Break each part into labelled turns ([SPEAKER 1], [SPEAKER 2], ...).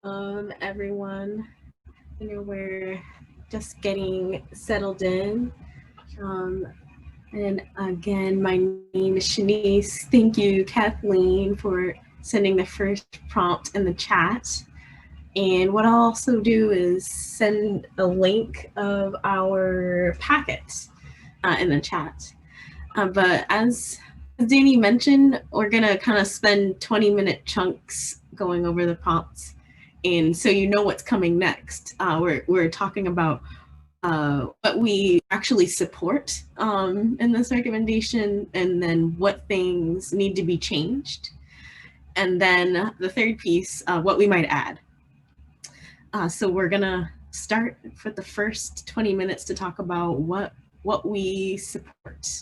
[SPEAKER 1] Everyone. We're just getting settled in. Um, and again, my name is Shanice. Thank you, Kathleen, for sending the first prompt in the chat. And what I'll also do is send a link of our packet in the chat. But as Danny mentioned, we're gonna kind of spend 20-minute chunks going over the prompts, and so you know what's coming next. We're talking about what we actually support in this recommendation, and then what things need to be changed, and then the third piece, what we might add. So we're gonna start for the first 20 minutes to talk about what we support,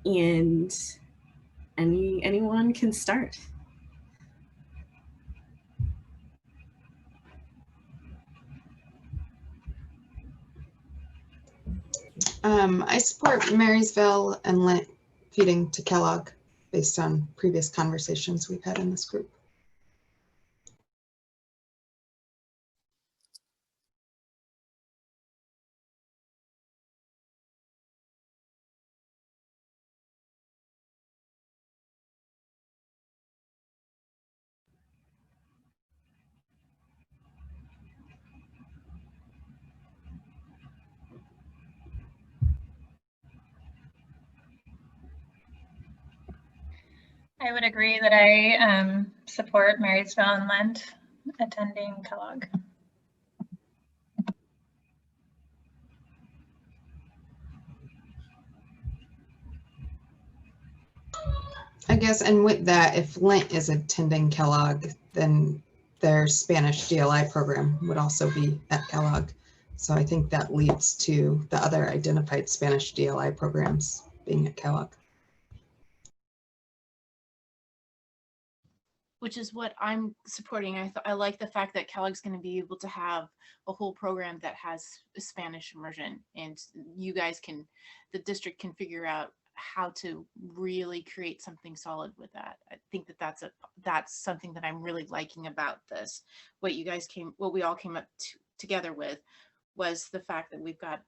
[SPEAKER 1] and anyone can start.
[SPEAKER 2] I support Marysville and Lent feeding to Kellogg based on previous conversations we've had in this group.
[SPEAKER 3] I would agree that I support Marysville and Lent attending Kellogg.
[SPEAKER 2] I guess, and with that, if Lent is attending Kellogg, then their Spanish DLI program would also be at Kellogg. So I think that leads to the other identified Spanish DLI programs being at Kellogg.
[SPEAKER 4] Which is what I'm supporting. I like the fact that Kellogg's going to be able to have a whole program that has a Spanish immersion, and you guys can, the district can figure out how to really create something solid with that. I think that that's something that I'm really liking about this. What we all came up together with was the fact that we've got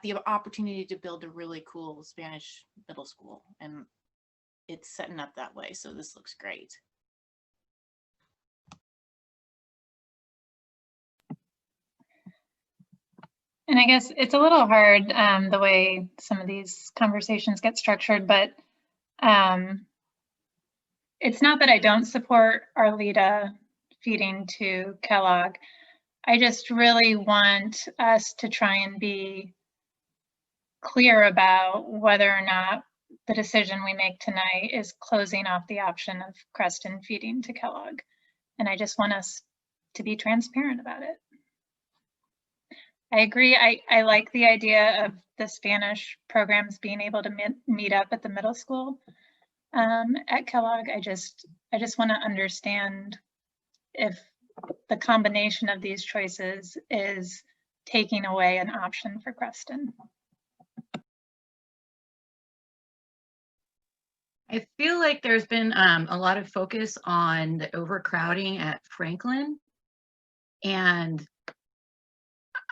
[SPEAKER 4] the opportunity to build a really cool Spanish middle school, and it's setting up that way. So this looks great.
[SPEAKER 3] And I guess it's a little hard the way some of these conversations get structured, but it's not that I don't support Arleta feeding to Kellogg. I just really want us to try and be clear about whether or not the decision we make tonight is closing off the option of Creston feeding to Kellogg. And I just want us to be transparent about it. I agree. I like the idea of the Spanish programs being able to meet up at the middle school at Kellogg. I just want to understand if the combination of these choices is taking away an option for Creston.
[SPEAKER 5] I feel like there's been a lot of focus on the overcrowding at Franklin. And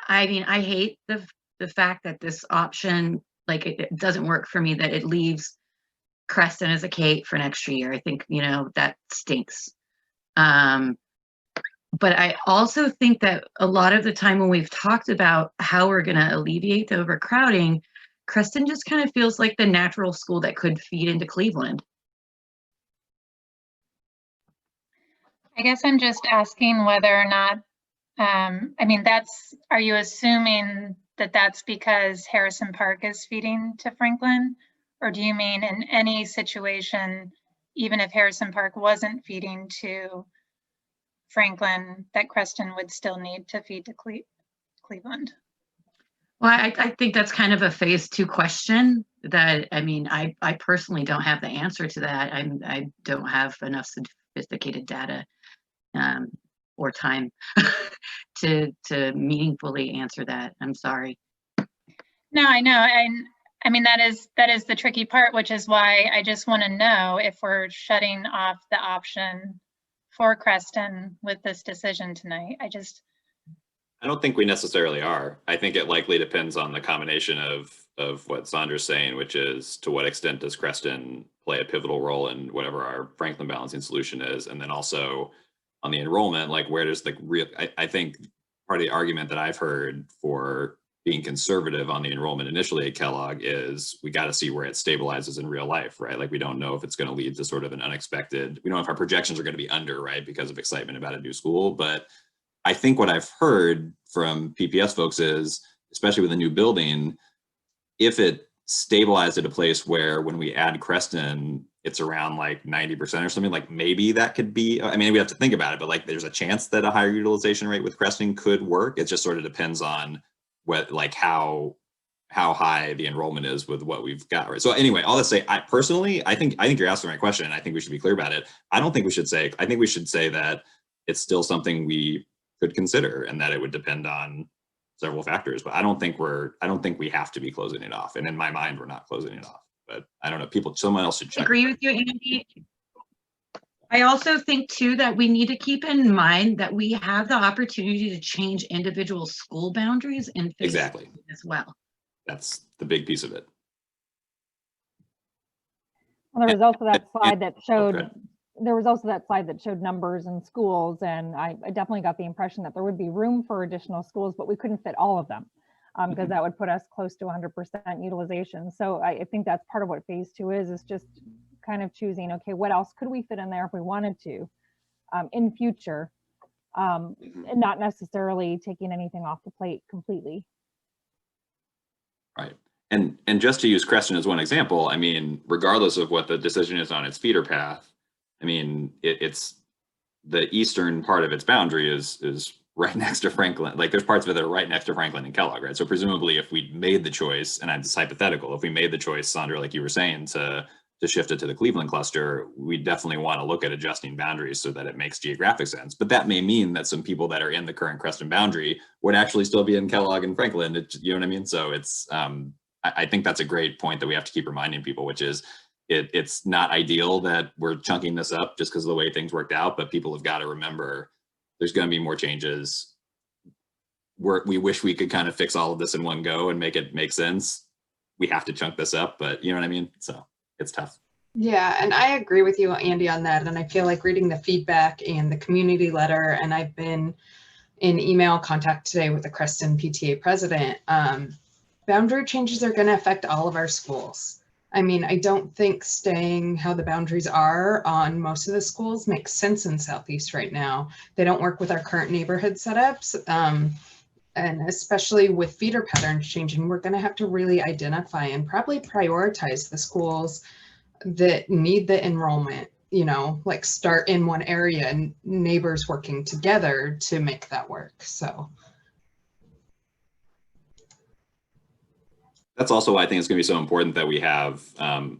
[SPEAKER 5] I mean, I hate the fact that this option, like it doesn't work for me, that it leaves Creston as a K for an extra year. I think, you know, that stinks. But I also think that a lot of the time when we've talked about how we're going to alleviate the overcrowding, Creston just kind of feels like the natural school that could feed into Cleveland.
[SPEAKER 3] I guess I'm just asking whether or not, I mean, are you assuming that that's because Harrison Park is feeding to Franklin? Or do you mean in any situation, even if Harrison Park wasn't feeding to Franklin, that Creston would still need to feed to Cleveland?
[SPEAKER 5] Well, I think that's kind of a phase 2 question that, I mean, I personally don't have the answer to that. I don't have enough sophisticated data or time to meaningfully answer that. I'm sorry.
[SPEAKER 3] No, I know. And I mean, that is the tricky part, which is why I just want to know if we're shutting off the option for Creston with this decision tonight.
[SPEAKER 6] I don't think we necessarily are. I think it likely depends on the combination of what Sandra's saying, which is to what extent does Creston play a pivotal role in whatever our Franklin balancing solution is, and then also on the enrollment, like where does the real? I think part of the argument that I've heard for being conservative on the enrollment initially at Kellogg is we got to see where it stabilizes in real life, right? Like we don't know if it's going to lead to sort of an unexpected. We don't know if our projections are going to be under, right, because of excitement about a new school, but I think what I've heard from PPS folks is, especially with a new building, if it stabilized at a place where when we add Creston, it's around like 90% or something, like maybe that could be, I mean, we have to think about it, but like there's a chance that a higher utilization rate with Creston could work. It just sort of depends on what, like how high the enrollment is with what we've got, right? So anyway, all to say, I personally, I think you're asking the right question, and I think we should be clear about it. I think we should say that it's still something we could consider, and that it would depend on several factors, but I don't think we have to be closing it off. And in my mind, we're not closing it off, but I don't know, someone else should check.
[SPEAKER 5] I agree with you, Andy. I also think too, that we need to keep in mind that we have the opportunity to change individual school boundaries in phase
[SPEAKER 6] Exactly.
[SPEAKER 5] as well.
[SPEAKER 6] That's the big piece of it.
[SPEAKER 7] Well, there was also that slide that showed numbers in schools, and I definitely got the impression that there would be room for additional schools, but we couldn't fit all of them because that would put us close to 100% utilization. So I think that's part of what phase 2 is just kind of choosing, okay, what else could we fit in there if we wanted to in future, and not necessarily taking anything off the plate completely.
[SPEAKER 6] Right. And just to use Creston as one example, I mean, regardless of what the decision is on its feeder path, I mean, it's the eastern part of its boundary is right next to Franklin. Like there's parts of it that are right next to Franklin and Kellogg, right? So presumably if we made the choice, and it's hypothetical, if we made the choice, Sandra, like you were saying, to shift it to the Cleveland cluster, we definitely want to look at adjusting boundaries so that it makes geographic sense. But that may mean that some people that are in the current Creston boundary would actually still be in Kellogg and Franklin. You know what I mean? So it's, I think that's a great point that we have to keep reminding people, which is it's not ideal that we're chunking this up just because of the way things worked out, but people have got to remember there's going to be more changes. We wish we could kind of fix all of this in one go and make it make sense. We have to chunk this up, but you know what I mean? So it's tough.
[SPEAKER 2] Yeah, and I agree with you, Andy, on that. And I feel like reading the feedback and the community letter, and I've been in email contact today with the Creston PTA president, boundary changes are going to affect all of our schools. I mean, I don't think staying how the boundaries are on most of the schools makes sense in Southeast right now. They don't work with our current neighborhood setups. And especially with feeder patterns changing, we're going to have to really identify and probably prioritize the schools that need the enrollment, you know, like start in one area and neighbors working together to make that work. So
[SPEAKER 6] that's also why I think it's going to be so important that we have,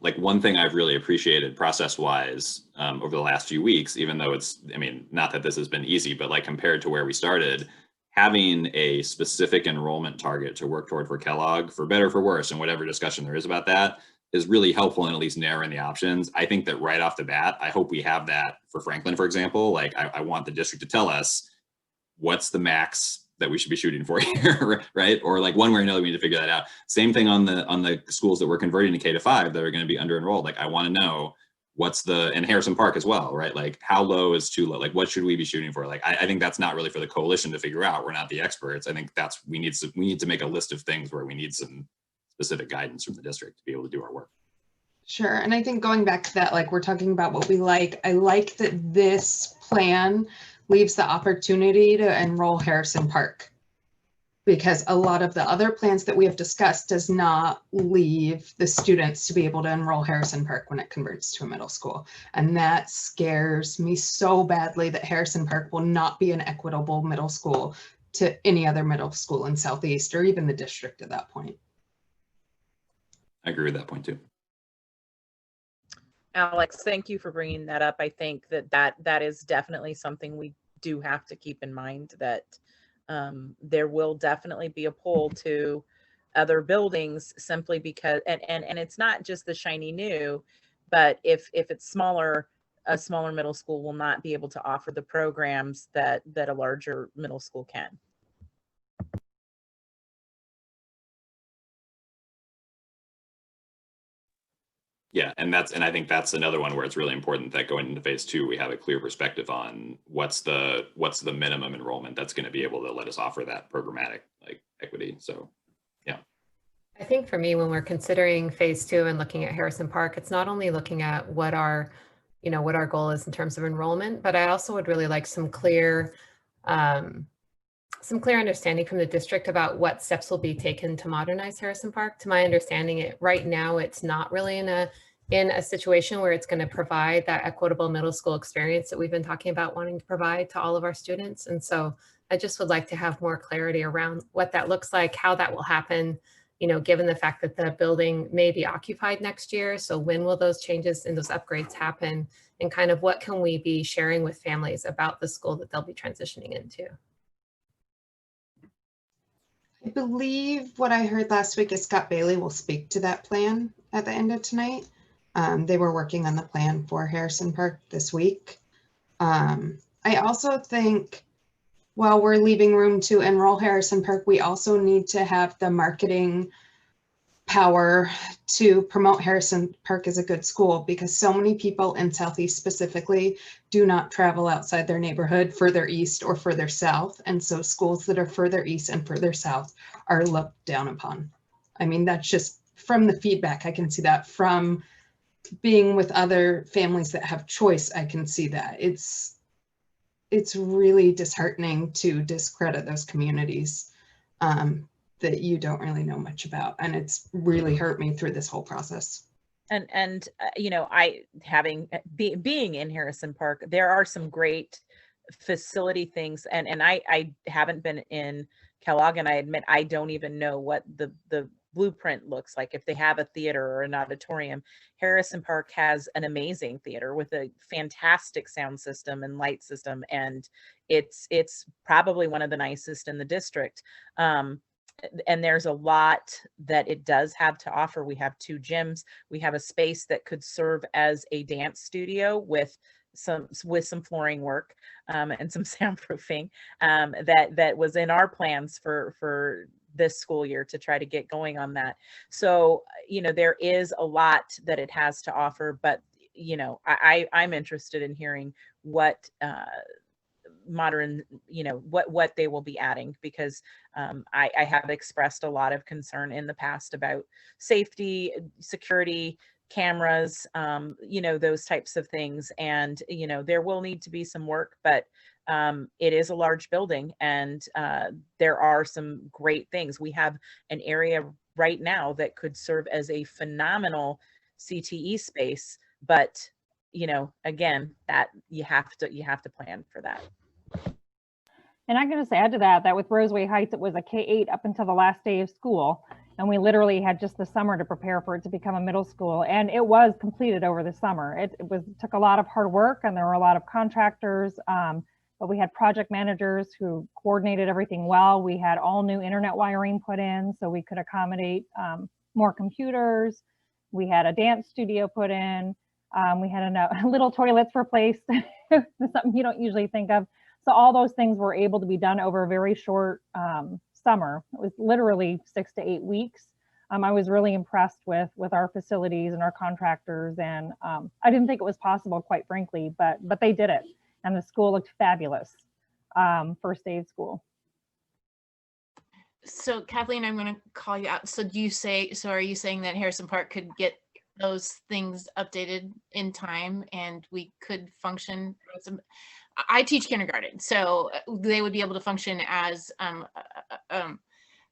[SPEAKER 6] like one thing I've really appreciated process-wise over the last few weeks, even though it's, I mean, not that this has been easy, but like compared to where we started, having a specific enrollment target to work toward for Kellogg, for better or for worse, and whatever discussion there is about that, is really helpful in at least narrowing the options. I think that right off the bat, I hope we have that for Franklin, for example. Like I want the district to tell us what's the max that we should be shooting for here, right? Or like one way or another, we need to figure that out. Same thing on the schools that we're converting to K-5 that are going to be under enrolled. Like I want to know what's and Harrison Park as well, right? Like how low is too low? Like what should we be shooting for? Like I think that's not really for the coalition to figure out. We're not the experts. I think we need to make a list of things where we need some specific guidance from the district to be able to do our work.
[SPEAKER 2] sure. And I think going back to that, like we're talking about what we like, I like that this plan leaves the opportunity to enroll Harrison Park, because a lot of the other plans that we have discussed does not leave the students to be able to enroll Harrison Park when it converts to a middle school. And that scares me so badly, that Harrison Park will not be an equitable middle school to any other middle school in Southeast or even the district at that point.
[SPEAKER 6] I agree with that point too.
[SPEAKER 8] Alex, thank you for bringing that up. I think that is definitely something we do have to keep in mind, that there will definitely be a pull to other buildings simply because, and it's not just the shiny new, but if it's smaller, a smaller middle school will not be able to offer the programs that a larger middle school can.
[SPEAKER 6] Yeah, and I think that's another one where it's really important that going into phase 2, we have a clear perspective on what's the minimum enrollment that's going to be able to let us offer that programmatic like equity. So, yeah.
[SPEAKER 9] I think for me, when we're considering phase 2 and looking at Harrison Park, it's not only looking at what our goal is in terms of enrollment, but I also would really like some clear understanding from the district about what steps will be taken to modernize Harrison Park. To my understanding, right now, it's not really in a situation where it's going to provide that equitable middle school experience that we've been talking about wanting to provide to all of our students. And so I just would like to have more clarity around what that looks like, how that will happen, given the fact that the building may be occupied next year. So when will those changes and those upgrades happen? And kind of what can we be sharing with families about the school that they'll be transitioning into?
[SPEAKER 2] I believe what I heard last week is Scott Bailey will speak to that plan at the end of tonight. They were working on the plan for Harrison Park this week. I also think while we're leaving room to enroll Harrison Park, we also need to have the marketing power to promote Harrison Park as a good school, because so many people in Southeast specifically do not travel outside their neighborhood further east or further south. And so schools that are further east and further south are looked down upon. I mean, that's just from the feedback. I can see that from being with other families that have choice. I can see that. It's really disheartening to discredit those communities that you don't really know much about. And it's really hurt me through this whole process.
[SPEAKER 8] And I being in Harrison Park, there are some great facility things, and I haven't been in Kellogg, and I admit I don't even know what the blueprint looks like, if they have a theater or an auditorium. Harrison Park has an amazing theater with a fantastic sound system and light system, and it's probably one of the nicest in the district. And there's a lot that it does have to offer. We have 2 gyms. We have a space that could serve as a dance studio with some flooring work and some soundproofing that was in our plans for this school year to try to get going on that. So, there is a lot that it has to offer, but, I'm interested in hearing what modern, what they will be adding, because I have expressed a lot of concern in the past about safety, security, cameras, those types of things. And, there will need to be some work, but it is a large building, and there are some great things. We have an area right now that could serve as a phenomenal CTE space, but again, that you have to plan for that.
[SPEAKER 7] And I'm going to add to that with Roseway Heights, it was a K-8 up until the last day of school. And we literally had just the summer to prepare for it to become a middle school. And it was completed over the summer. It took a lot of hard work, and there were a lot of contractors, but we had project managers who coordinated everything well. We had all new internet wiring put in so we could accommodate more computers. We had a dance studio put in. We had little toilets replaced, something you don't usually think of. So all those things were able to be done over a very short summer. It was literally 6 to 8 weeks. I was really impressed with our facilities and our contractors, and I didn't think it was possible, quite frankly, but they did it, and the school looked fabulous. First day of school.
[SPEAKER 4] So Kathleen, I'm going to call you out. So are you saying that Harrison Park could get those things updated in time and we could function? I teach kindergarten, so they would be able to function as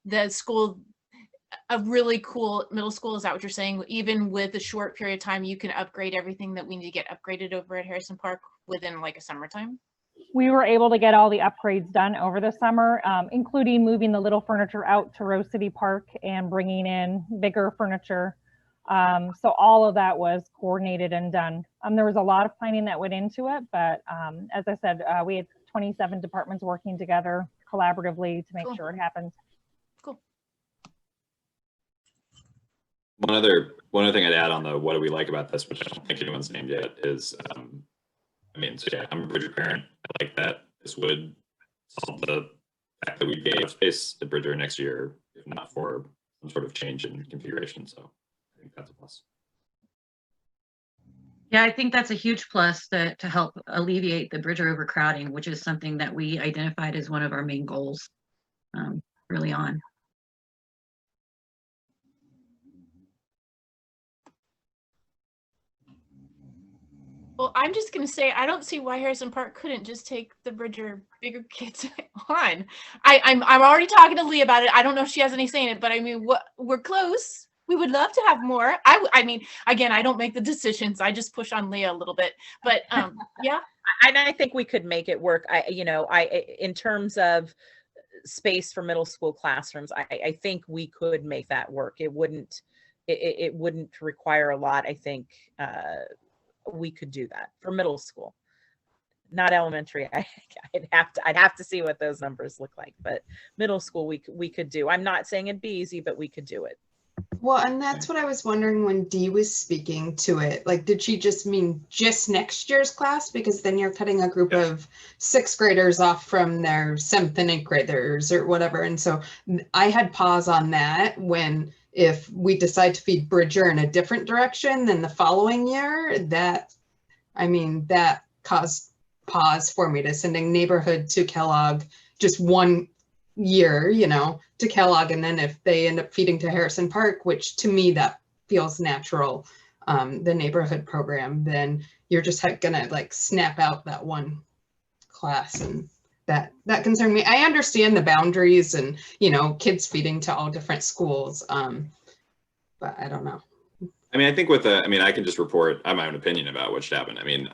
[SPEAKER 4] the school, a really cool middle school. Is that what you're saying? Even with a short period of time, you can upgrade everything that we need to get upgraded over at Harrison Park within like a summertime?
[SPEAKER 7] We were able to get all the upgrades done over the summer, including moving the little furniture out to Rose City Park and bringing in bigger furniture. So all of that was coordinated and done. There was a lot of planning that went into it, but as I said, we had 27 departments working together collaboratively to make sure it happened.
[SPEAKER 4] Cool.
[SPEAKER 6] One other thing I'd add on the what do we like about this, which I don't think anyone's named yet, is I mean, so yeah, I'm a Bridger parent. I like that this would solve the fact that we gave space at Bridger next year, if not for some sort of change in configuration. So I think that's a plus.
[SPEAKER 5] Yeah, I think that's a huge plus to help alleviate the Bridger overcrowding, which is something that we identified as one of our main goals early on.
[SPEAKER 4] Well, I'm just going to say, I don't see why Harrison Park couldn't just take the Bridger bigger kids on. I'm already talking to Lee about it. I don't know if she has any say in it, but I mean, we're close. We would love to have more. I mean, again, I don't make the decisions. I just push on Leah a little bit, but yeah.
[SPEAKER 8] And I think we could make it work. In terms of space for middle school classrooms, I think we could make that work. It wouldn't require a lot. I think we could do that for middle school, not elementary. I'd have to see what those numbers look like, but middle school we could do. I'm not saying it'd be easy, but we could do it.
[SPEAKER 2] Well, and that's what I was wondering when Dee was speaking to it. Like, did she just mean just next year's class? Because then you're cutting a group of 6th graders off from their 7th and 8th graders or whatever. And so I had pause on that when, if we decide to feed Bridger in a different direction than the following year, that caused pause for me to sending neighborhood to Kellogg just one year, to Kellogg. And then if they end up feeding to Harrison Park, which to me, that feels natural, the neighborhood program, then you're just gonna like snap out that one class. And that concerned me. I understand the boundaries and, kids feeding to all different schools. But I don't know.
[SPEAKER 6] I mean, I think I can just report my own opinion about what should happen. I mean,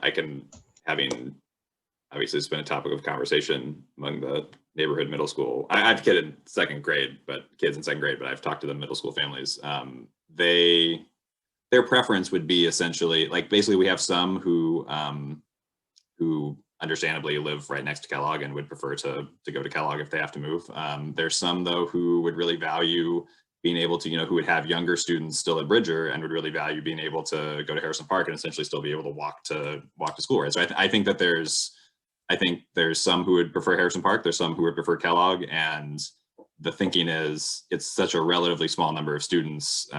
[SPEAKER 6] having obviously it's been a topic of conversation among the neighborhood middle school. I have kids in 2nd grade, but I've talked to the middle school families. Their preference would be essentially like, basically we have some who understandably live right next to Kellogg and would prefer to go to Kellogg if they have to move. There's some though who would really value being able to, who would have younger students still at Bridger and would really value being able to go to Harrison Park and essentially still be able to walk to school, right? So I think that there's some who would prefer Harrison Park. There's some who would prefer Kellogg. And the thinking is it's such a relatively small number of students.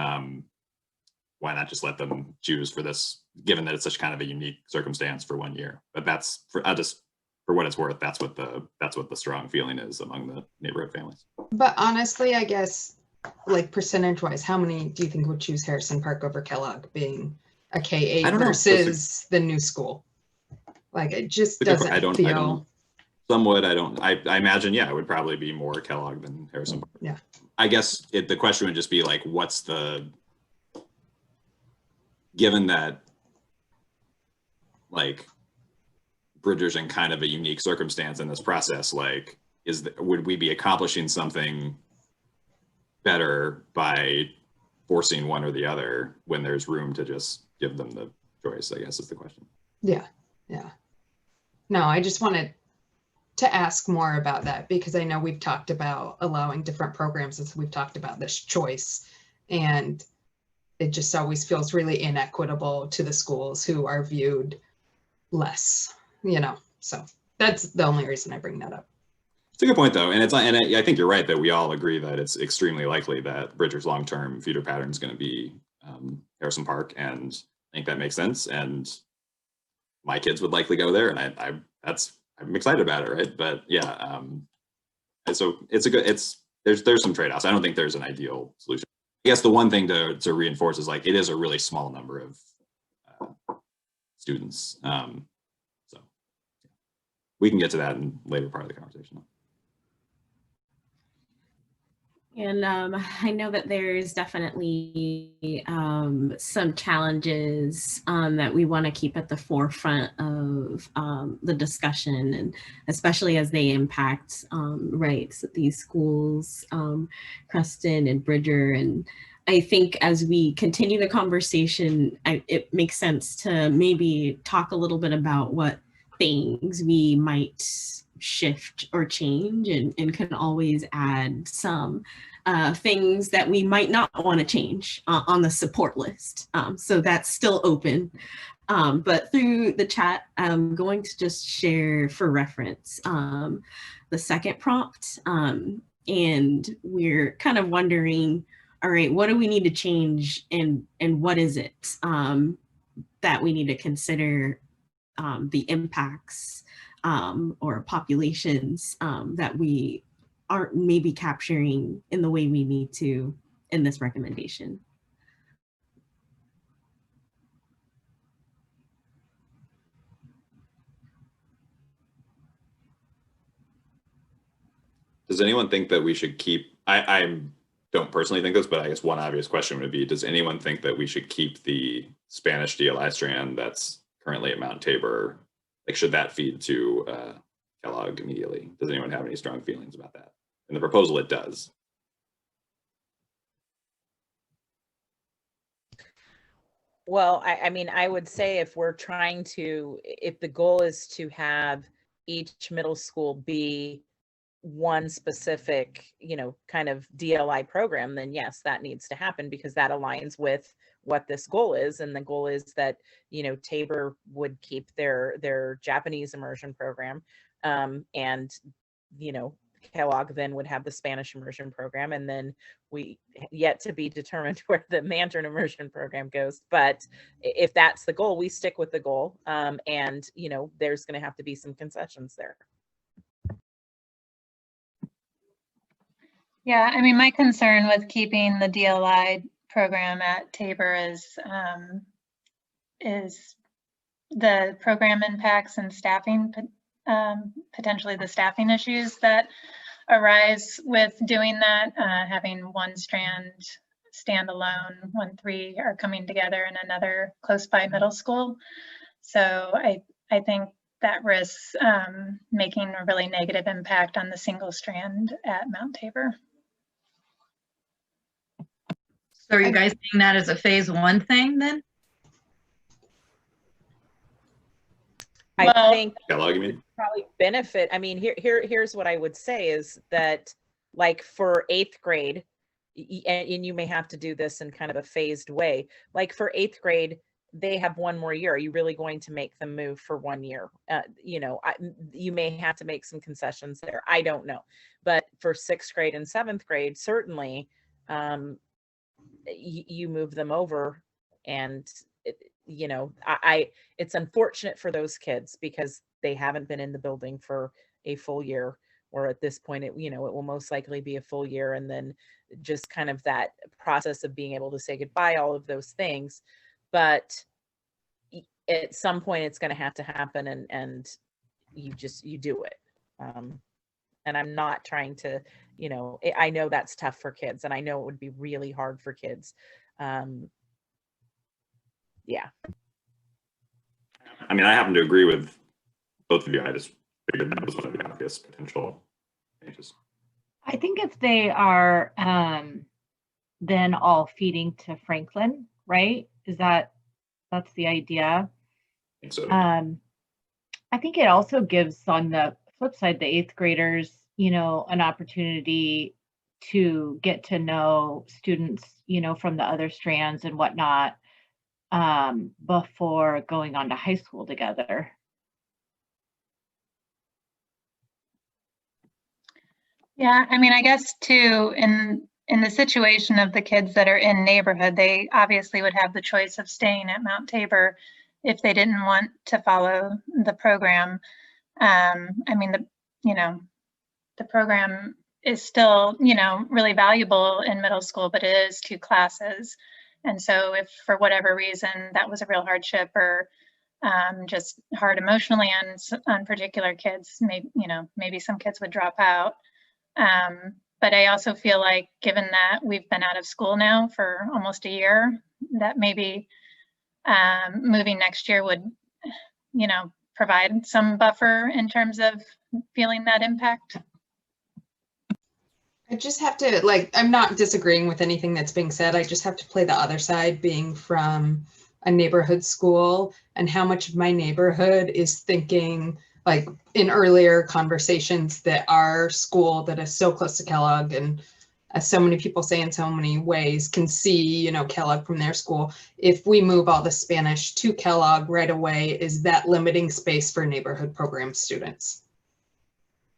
[SPEAKER 6] Why not just let them choose for this, given that it's such kind of a unique circumstance for 1 year? But that's for what it's worth. That's what the strong feeling is among the neighborhood families.
[SPEAKER 2] But honestly, I guess like percentage wise, how many do you think would choose Harrison Park over Kellogg being a K-8 versus the new school? Like, it just doesn't feel.
[SPEAKER 6] Some would. I imagine, it would probably be more Kellogg than Harrison Park.
[SPEAKER 2] Yeah.
[SPEAKER 6] I guess the question would just be like, given that like Bridger's in kind of a unique circumstance in this process, like, would we be accomplishing something better by forcing one or the other when there's room to just give them the choice, I guess is the question.
[SPEAKER 2] Yeah. No, I just wanted to ask more about that because I know we've talked about allowing different programs as we've talked about this choice, and it just always feels really inequitable to the schools who are viewed less, so that's the only reason I bring that up.
[SPEAKER 6] It's a good point though. And I think you're right that we all agree that it's extremely likely that Bridger's long-term feeder pattern is going to be Harrison Park. And I think that makes sense. And my kids would likely go there, and I'm excited about it, right? But yeah, so there's some trade-offs. I don't think there's an ideal solution. I guess the one thing to reinforce is like it is a really small number of students, so we can get to that in later part of the conversation.
[SPEAKER 1] And I know that there's definitely some challenges that we want to keep at the forefront of the discussion, and especially as they impact rights at these schools, Creston and Bridger. And I think as we continue the conversation, it makes sense to maybe talk a little bit about what things we might shift or change, and can always add some things that we might not want to change on the support list. So that's still open. But through the chat, I'm going to just share for reference the second prompt. And we're kind of wondering, all right, what do we need to change, and what is it that we need to consider the impacts or populations that we aren't maybe capturing in the way we need to in this recommendation.
[SPEAKER 6] Does anyone think that we should keep, I don't personally think this, but I guess one obvious question would be, does anyone think that we should keep the Spanish DLI strand that's currently at Mount Tabor? Like, should that feed to Kellogg immediately? Does anyone have any strong feelings about that? In the proposal, it does.
[SPEAKER 8] Well, I mean, I would say if we're trying to, if the goal is to have each middle school be one specific, kind of DLI program, then yes, that needs to happen, because that aligns with what this goal is. And the goal is that, Tabor would keep their Japanese immersion program, and, Kellogg then would have the Spanish immersion program, and then we yet to be determined where the Mandarin immersion program goes. But if that's the goal, we stick with the goal, and there's going to have to be some concessions there.
[SPEAKER 3] Yeah, I mean, my concern with keeping the DLI program at Tabor is the program impacts and staffing, potentially the staffing issues that arise with doing that, having one strand stand alone when 3 are coming together in another close by middle school. So I think that risks making a really negative impact on the single strand at Mount Tabor.
[SPEAKER 5] So are you guys seeing that as a phase 1 thing then?
[SPEAKER 8] I think
[SPEAKER 6] Kellogg, you mean?
[SPEAKER 8] probably benefit. I mean, here's what I would say is that, like, for 8th grade, and you may have to do this in kind of a phased way, like for 8th grade, they have 1 more year. Are you really going to make them move for 1 year? You may have to make some concessions there. I don't know. But for 6th grade and 7th grade, certainly, you move them over, and it's unfortunate for those kids because they haven't been in the building for a full year, or at this point, it will most likely be a full year. And then just kind of that process of being able to say goodbye, all of those things. But at some point it's going to have to happen, and you do it. And I'm not trying to, I know that's tough for kids, and I know it would be really hard for kids. Yeah.
[SPEAKER 6] I mean, I happen to agree with both of you. I just figured that was one of the obvious potential changes.
[SPEAKER 10] I think if they are then all feeding to Franklin, right? That's the idea?
[SPEAKER 6] I think so.
[SPEAKER 10] I think it also gives, on the flip side, the 8th graders, an opportunity to get to know students, from the other strands and whatnot, before going on to high school together.
[SPEAKER 3] Yeah, I mean, I guess too, in the situation of the kids that are in neighborhood, they obviously would have the choice of staying at Mount Tabor if they didn't want to follow the program. I mean, the program is still, really valuable in middle school, but it is 2 classes. And so if for whatever reason that was a real hardship, or just hard emotionally on particular kids, maybe some kids would drop out. But I also feel like, given that we've been out of school now for almost a year, that maybe moving next year would, provide some buffer in terms of feeling that impact.
[SPEAKER 2] I just have to, I'm not disagreeing with anything that's being said. I just have to play the other side, being from a neighborhood school, and how much of my neighborhood is thinking, like in earlier conversations, that our school that is so close to Kellogg, and as so many people say in so many ways, can see, you know, Kellogg from their school. If we move all the Spanish to Kellogg right away, is that limiting space for neighborhood program students?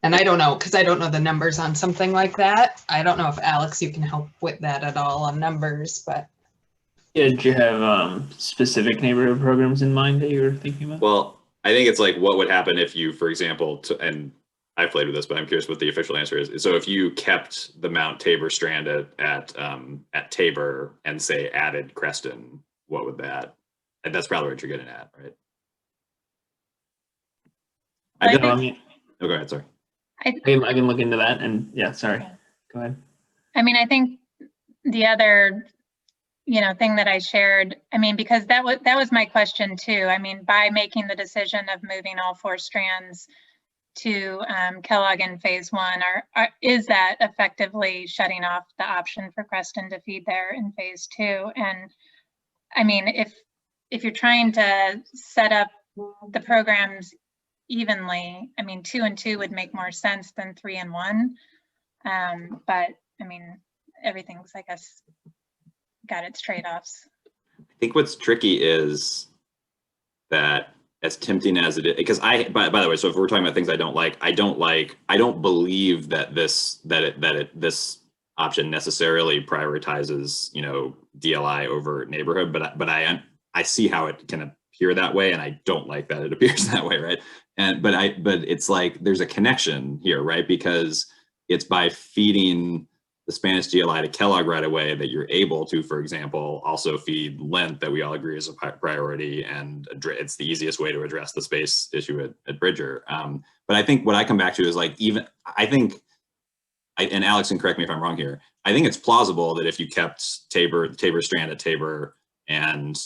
[SPEAKER 2] And I don't know, because I don't know the numbers on something like that. I don't know if Alex, you can help with that at all on numbers, but.
[SPEAKER 11] Yeah, did you have specific neighborhood programs in mind that you were thinking about?
[SPEAKER 6] Well, I think it's like, what would happen if you, for example, and I've played with this, but I'm curious what the official answer is. So if you kept the Mount Tabor strand at Tabor and say added Creston, what would that? And that's probably what you're getting at, right?
[SPEAKER 3] I
[SPEAKER 11] No, I mean,
[SPEAKER 6] Oh, go ahead. Sorry.
[SPEAKER 11] I can look into that, and yeah, sorry. Go ahead.
[SPEAKER 3] I mean, I think the other, you know, thing that I shared, I mean, because that was my question too. I mean, by making the decision of moving all 4 strands to Kellogg in phase 1, is that effectively shutting off the option for Creston to feed there in phase 2? And I mean, if you're trying to set up the programs evenly, I mean, 2 and 2 would make more sense than 3 and 1. But I mean, everything's, I guess, got its trade-offs.
[SPEAKER 6] I think what's tricky is that, as tempting as it is, because by the way, so if we're talking about things I don't believe that this option necessarily prioritizes, you know, DLI over neighborhood, but I see how it can appear that way, and I don't like that it appears that way, right? But it's like there's a connection here, right? Because it's by feeding the Spanish DLI to Kellogg right away that you're able to, for example, also feed Lent, that we all agree is a priority, and it's the easiest way to address the space issue at Bridger. But I think what I come back to is like, and Alex can correct me if I'm wrong here, I think it's plausible that if you kept Tabor strand at Tabor and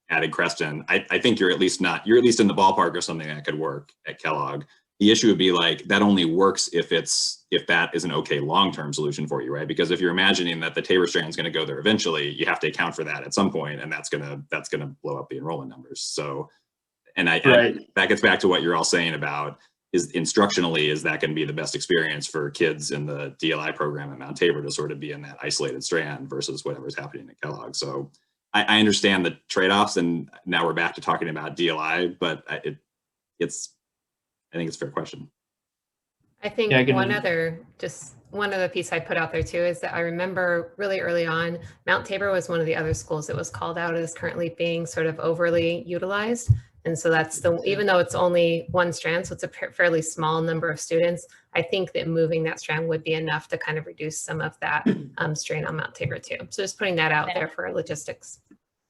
[SPEAKER 6] added Creston, I think you're at least in the ballpark of something that could work at Kellogg. The issue would be like, that only works if that is an okay long-term solution for you, right? Because if you're imagining that the Tabor strand is going to go there eventually, you have to account for that at some point, and that's gonna blow up the enrollment numbers. So, and that gets back to what you're all saying about, is instructionally, is that going to be the best experience for kids in the DLI program at Mount Tabor to sort of be in that isolated strand versus whatever's happening at Kellogg. So I understand the trade-offs, and now we're back to talking about DLI, but I think it's a fair question.
[SPEAKER 9] I think one other piece I put out there too is that I remember really early on, Mount Tabor was one of the other schools that was called out as currently being sort of overly utilized. And so that's even though it's only 1 strand, so it's a fairly small number of students, I think that moving that strand would be enough to kind of reduce some of that strain on Mount Tabor too. So just putting that out there for logistics.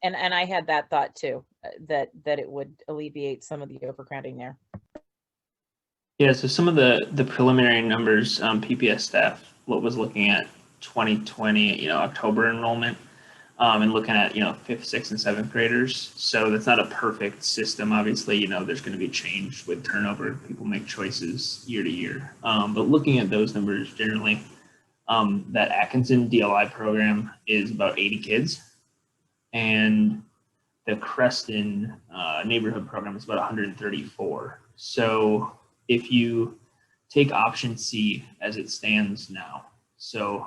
[SPEAKER 8] And I had that thought too, that it would alleviate some of the overcrowding there.
[SPEAKER 11] Yeah, so some of the preliminary numbers, PPS staff was looking at 2020, you know, October enrollment, and looking at, you know, 5th, 6th, and 7th graders. So that's not a perfect system. Obviously, you know, there's going to be change with turnover. People make choices year to year. But looking at those numbers generally, that Atkinson DLI program is about 80 kids, and the Creston neighborhood program is about 134. So if you take option C as it stands now, so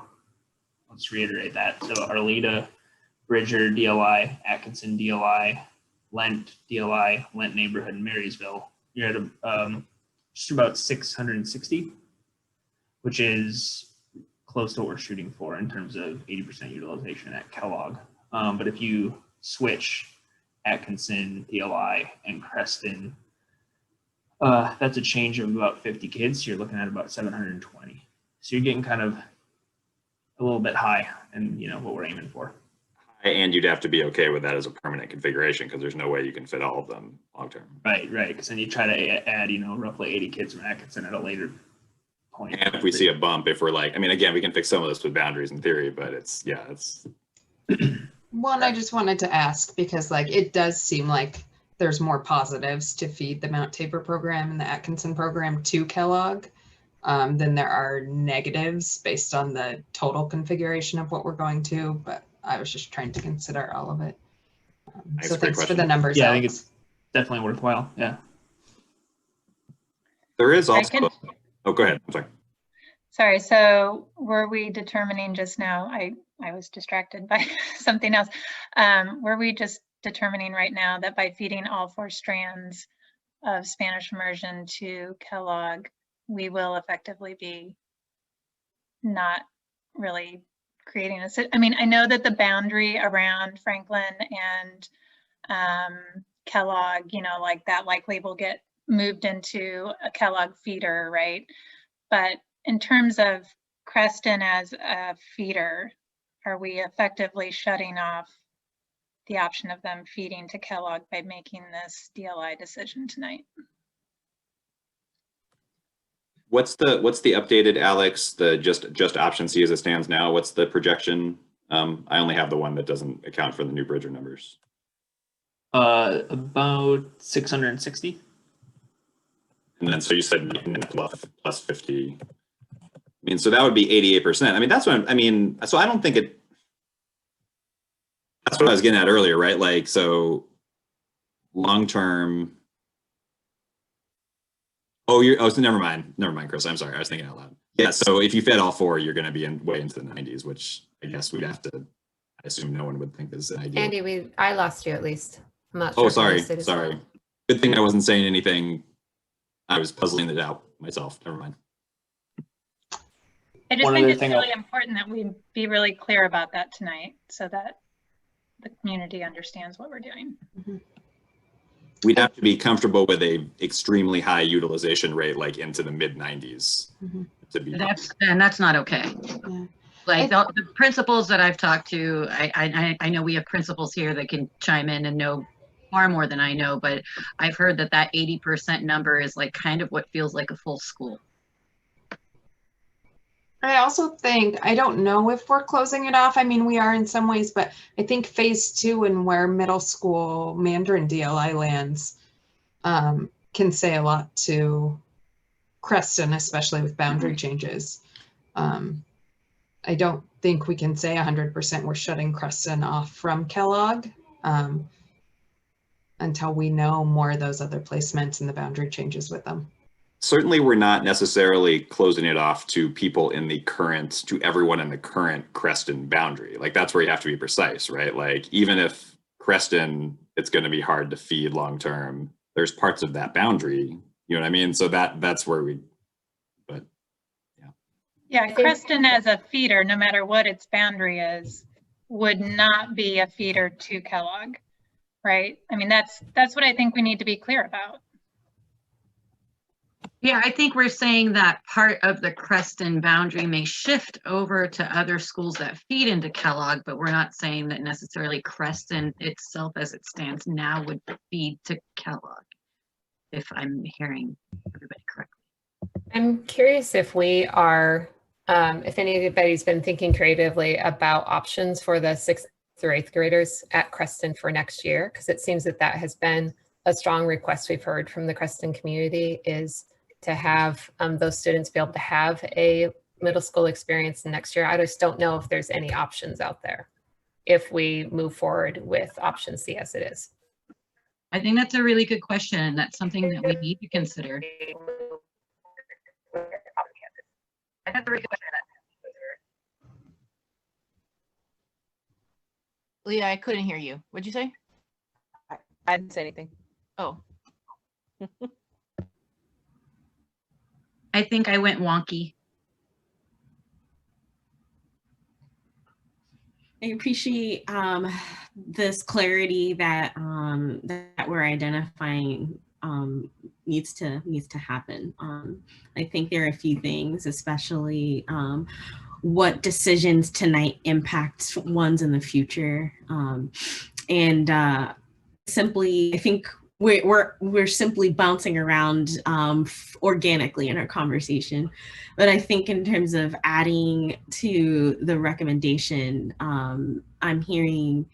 [SPEAKER 11] let's reiterate that. So Arleta, Bridger DLI, Atkinson DLI, Lent DLI, Lent neighborhood in Marysville, you're at just about 660, which is close to what we're shooting for in terms of 80% utilization at Kellogg. But if you switch Atkinson, DLI, and Creston, that's a change of about 50 kids. So you're looking at about 720. So you're getting kind of a little bit high, and you know what we're aiming for.
[SPEAKER 6] And you'd have to be okay with that as a permanent configuration, because there's no way you can fit all of them long term.
[SPEAKER 11] Right. Because then you try to add, you know, roughly 80 kids from Atkinson at a later point.
[SPEAKER 6] And if we see a bump, if we're like, I mean, again, we can fix some of this with boundaries in theory, but it's.
[SPEAKER 2] One, I just wanted to ask, because like it does seem like there's more positives to feed the Mount Tabor program and the Atkinson program to Kellogg than there are negatives based on the total configuration of what we're going to. But I was just trying to consider all of it. So thanks for the numbers.
[SPEAKER 11] Yeah, I think it's definitely worthwhile. Yeah.
[SPEAKER 6] There is
[SPEAKER 3] I
[SPEAKER 6] also,
[SPEAKER 3] can,
[SPEAKER 6] oh, go ahead, I'm sorry.
[SPEAKER 3] sorry, so were we determining just now, I was distracted by something else. Were we just determining right now that by feeding all 4 strands of Spanish immersion to Kellogg, we will effectively be not really creating I mean, I know that the boundary around Franklin and Kellogg, you know, like that likely will get moved into a Kellogg feeder, right? But in terms of Creston as a feeder, are we effectively shutting off the option of them feeding to Kellogg by making this DLI decision tonight?
[SPEAKER 6] What's the updated, Alex, the just option C as it stands now? What's the projection? I only have the one that doesn't account for the new Bridger numbers.
[SPEAKER 11] About 660.
[SPEAKER 6] And then, so you said plus 50. I mean, so that would be 88%. I mean, that's what I mean. So I don't think it, that's what I was getting at earlier, right? Like, so long-term, so never mind, Chris. I'm sorry, I was thinking out loud. Yeah, so if you fed all 4, you're going to be way into the 90s, which I guess we'd have to. I assume no one would think is an idea.
[SPEAKER 9] Andy, I lost you at least. I'm not sure.
[SPEAKER 6] Oh,
[SPEAKER 9] if you
[SPEAKER 6] sorry,
[SPEAKER 9] lost it as well.
[SPEAKER 6] sorry. Good thing I wasn't saying anything. I was puzzling it out myself. Never mind.
[SPEAKER 3] I just
[SPEAKER 11] One
[SPEAKER 3] think
[SPEAKER 11] other
[SPEAKER 3] it's
[SPEAKER 11] thing
[SPEAKER 3] really important that we be really clear about that tonight so that the community understands what we're doing.
[SPEAKER 6] We'd have to be comfortable with a extremely high utilization rate, like into the mid 90s, to be.
[SPEAKER 5] That's not okay.
[SPEAKER 2] Yeah.
[SPEAKER 5] Like the principals that I've talked to, I know we have principals here that can chime in and know far more than I know, but I've heard that 80% number is like kind of what feels like a full school.
[SPEAKER 2] I also think, I don't know if we're closing it off. I mean, we are in some ways, but I think phase 2 and where middle school Mandarin DLI lands can say a lot to Creston, especially with boundary changes. I don't think we can say 100% we're shutting Creston off from Kellogg until we know more of those other placements and the boundary changes with them.
[SPEAKER 6] Certainly, we're not necessarily closing it off to people in the current, to everyone in the current Creston boundary. Like, that's where you have to be precise, right? Like, even if Creston, it's going to be hard to feed long term, there's parts of that boundary, you know what I mean? So that's where we, but yeah.
[SPEAKER 3] Yeah, Creston as a feeder, no matter what its boundary is, would not be a feeder to Kellogg, right? I mean, that's what I think we need to be clear about.
[SPEAKER 5] Yeah, I think we're saying that part of the Creston boundary may shift over to other schools that feed into Kellogg, but we're not saying that necessarily Creston itself as it stands now would feed to Kellogg, if I'm hearing everybody correctly.
[SPEAKER 9] I'm curious if we are, if anybody's been thinking creatively about options for the 6th through 8th graders at Creston for next year, because it seems that has been a strong request we've heard from the Creston community, is to have those students be able to have a middle school experience next year. I just don't know if there's any options out there if we move forward with option C as it is.
[SPEAKER 5] I think that's a really good question, and that's something that we need to consider. That's a really good question.
[SPEAKER 4] Leah, I couldn't hear you. What'd you say?
[SPEAKER 8] I didn't say anything.
[SPEAKER 4] Oh,
[SPEAKER 5] I think I went wonky.
[SPEAKER 1] I appreciate this clarity that that we're identifying needs to happen. I think there are a few things, especially what decisions tonight impact ones in the future, and simply, I think we're simply bouncing around organically in our conversation. But I think in terms of adding to the recommendation, I'm hearing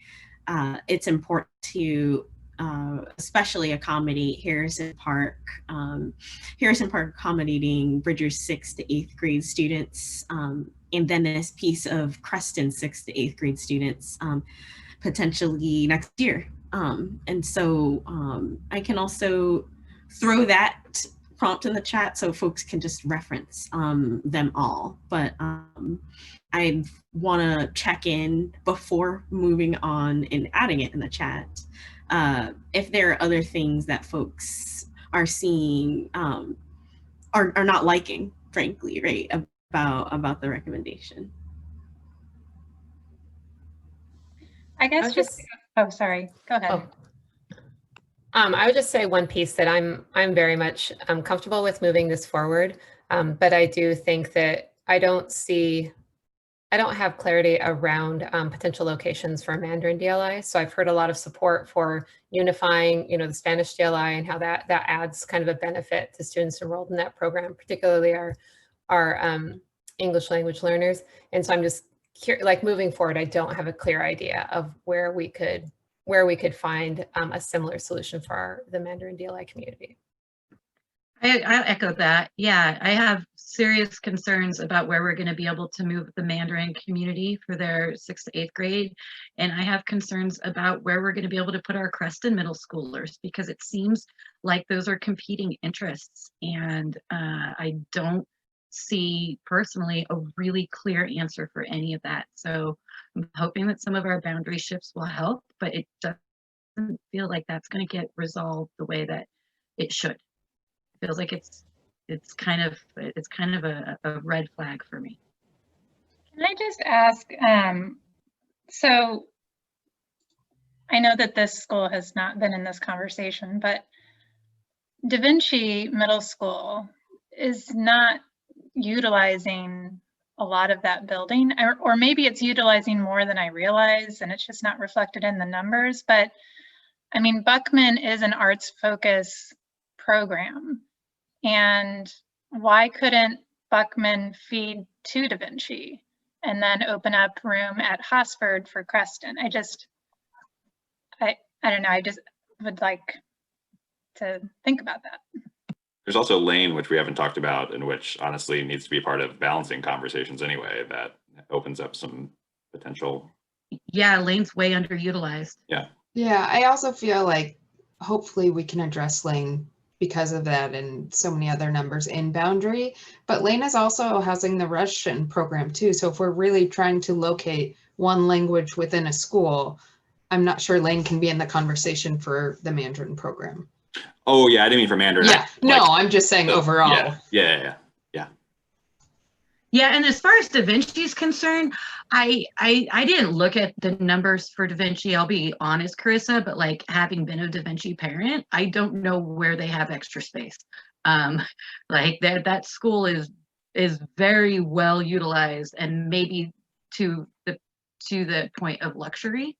[SPEAKER 1] it's important to especially accommodate Harrison Park accommodating Bridger's 6th to 8th grade students, and then this piece of Creston 6th to 8th grade students potentially next year. And so I can also throw that prompt in the chat so folks can just reference them all. But I want to check in before moving on and adding it in the chat. If there are other things that folks are seeing are not liking, frankly, right, about the recommendation.
[SPEAKER 3] I guess oh, sorry, go ahead.
[SPEAKER 9] Oh. I would just say one piece that I'm very much comfortable with moving this forward, but I do think that I don't have clarity around potential locations for Mandarin DLI. So I've heard a lot of support for unifying, the Spanish DLI and how that adds kind of a benefit to students enrolled in that program, particularly our English language learners. And so I'm just like moving forward, I don't have a clear idea of where we could find a similar solution for the Mandarin DLI community.
[SPEAKER 5] I echo that. Yeah, I have serious concerns about where we're going to be able to move the Mandarin community for their 6th to 8th grade. And I have concerns about where we're going to be able to put our Creston middle schoolers, because it seems like those are competing interests. And I don't see personally a really clear answer for any of that. So I'm hoping that some of our boundary shifts will help, but it doesn't feel like that's going to get resolved the way that it should. Feels like it's kind of a red flag for me.
[SPEAKER 3] Can I just ask, so I know that this school has not been in this conversation, but Da Vinci Middle School is not utilizing a lot of that building, or maybe it's utilizing more than I realize and it's just not reflected in the numbers. But I mean, Buckman is an arts focus program. And why couldn't Buckman feed to Da Vinci and then open up room at Hosford for Creston? I don't know, I just would like to think about that.
[SPEAKER 6] There's also Lane, which we haven't talked about, and which honestly needs to be part of balancing conversations anyway, that opens up some potential.
[SPEAKER 5] Yeah, Lane's way underutilized.
[SPEAKER 6] Yeah.
[SPEAKER 2] Yeah, I also feel like hopefully we can address Lane because of that and so many other numbers in boundary. But Lane is also housing the Russian program too. So if we're really trying to locate one language within a school, I'm not sure Lane can be in the conversation for the Mandarin program.
[SPEAKER 6] Oh yeah, I didn't mean for Mandarin.
[SPEAKER 2] Yeah, no, I'm just saying overall.
[SPEAKER 6] Yeah.
[SPEAKER 5] Yeah, and as far as Da Vinci's concerned, I didn't look at the numbers for Da Vinci. I'll be honest, Carissa, but like having been a Da Vinci parent, I don't know where they have extra space. Like that school is very well utilized, and maybe to the point of luxury,